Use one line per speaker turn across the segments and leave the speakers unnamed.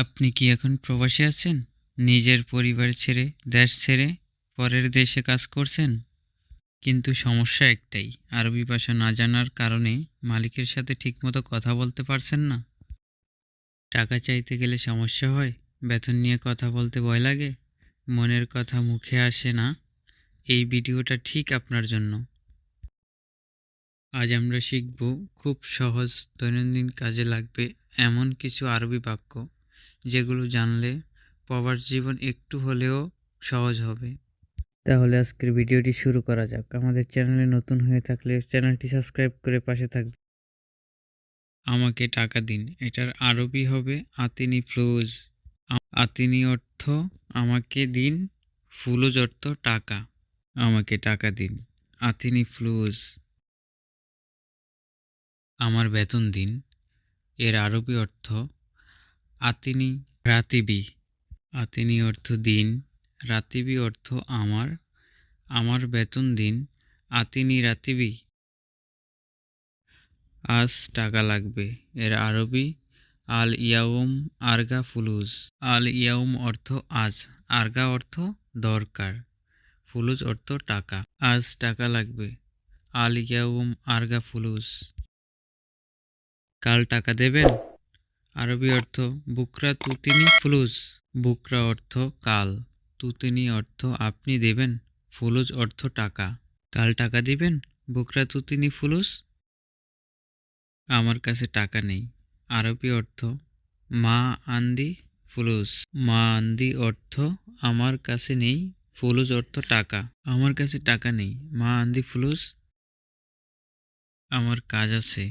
আপনি কি এখন প্রবাসী আছেন? নিজের পরিবার ছেড়ে, দেশ ছেড়ে পরের দেশে কাজ করছেন? কিন্তু সমস্যা একটাই, আরবি ভাষা না জানার কারণে মালিকের সাথে ঠিকমতো কথা বলতে পারছেন না। টাকা চাইতে গেলে সমস্যা হয়, বেতন নিয়ে কথা বলতে ভয় লাগে, মনের কথা মুখে আসে না। এই ভিডিওটা ঠিক আপনার জন্য। আজ আমরা শিখব খুব সহজ, দৈনন্দিন কাজে লাগবে এমন কিছু আরবি বাক্য, যেগুলো জানলে প্রবাস জীবন একটু হলেও সহজ হবে। তাহলে আজকের ভিডিওটি শুরু করা যাক। আমাদের চ্যানেলে নতুন হয়ে থাকলে চ্যানেলটি সাবস্ক্রাইব করে পাশে থাকবে। আমাকে টাকা দিন, এটার আরবি হবে আতিনি ফ্লুজ। আতিনি অর্থ আমাকে দিন, ফুলুজ অর্থ টাকা। আমাকে টাকা দিন, আতিনি ফ্লুজ। আমার বেতন দিন, এর আরবি অর্থ আতিনি রাতিবি। আতিনি অর্থ দিন, রাতিবি অর্থ আমার। আমার বেতন দিন, আতিনি রাতিবি। আজ টাকা লাগবে, এর আরবি আল ইয়াউম আরগা ফুলুজ। আল ইয়াউম অর্থ আজ, আরগা অর্থ দরকার, ফুলুজ অর্থ টাকা। আজ টাকা লাগবে, আল ইয়াউম আরগা ফুলুজ। কাল টাকা দেবেন, আরবি অর্থ বুকরা তুতিনি ফুলুজ। বুকরা অর্থ কাল, তুতিনি অর্থ আপনি দেবেন, ফুলুজ অর্থ টাকা। কাল টাকা দিবেন, বুকরা তুতিনি ফুলুজ। আমার কাছে টাকা নেই, আরবি অর্থ মা আন্দি ফুলুস। মা আন্দি অর্থ আমার কাছে নেই, ফুলুস অর্থ টাকা। আমার কাছে টাকা নেই, মা আন্দি ফুলুস। আমার কাজ আছে,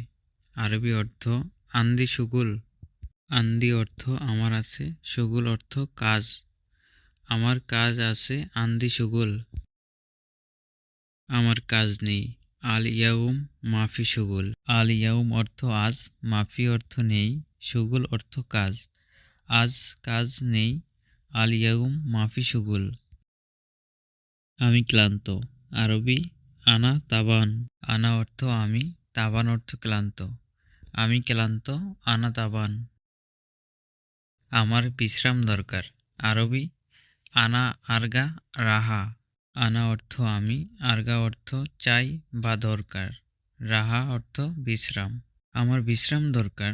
আরবি অর্থ আন্দি সুগুল। আন্দি অর্থ আমার আছে, সুগুল অর্থ কাজ। আমার কাজ আছে, আন্দি সুগুল। আমার কাজ নেই, আল ইয়াউম মাফি সুগুল। আল ইয়াউম অর্থ আজ, মাফি অর্থ নেই, সুগুল অর্থ কাজ। আজ কাজ নেই, আল ইয়াউম মাফি সুগুল। আমি ক্লান্ত, আরবি আনা তাবান। আনা অর্থ আমি, তাবান অর্থ ক্লান্ত। আমি ক্লান্ত, আনা তাবান। আমার বিশ্রাম দরকার, আরবি আনা আরগা রাহা। আনা অর্থ আমি, আরগা অর্থ চাই বা দরকার, রাহা অর্থ বিশ্রাম। আমার বিশ্রাম দরকার,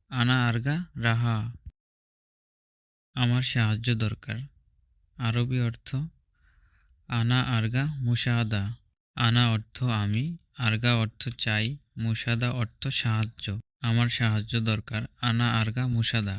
আনা আরগা রাহা। আমার সাহায্য দরকার, আরবি অর্থ আনা আরগা মুশাহাদা। আনা অর্থ আমি, আরগা অর্থ চাই, মুশাদা অর্থ সাহায্য। আমার সাহায্য দরকার, আনা আরগা মুশাদা।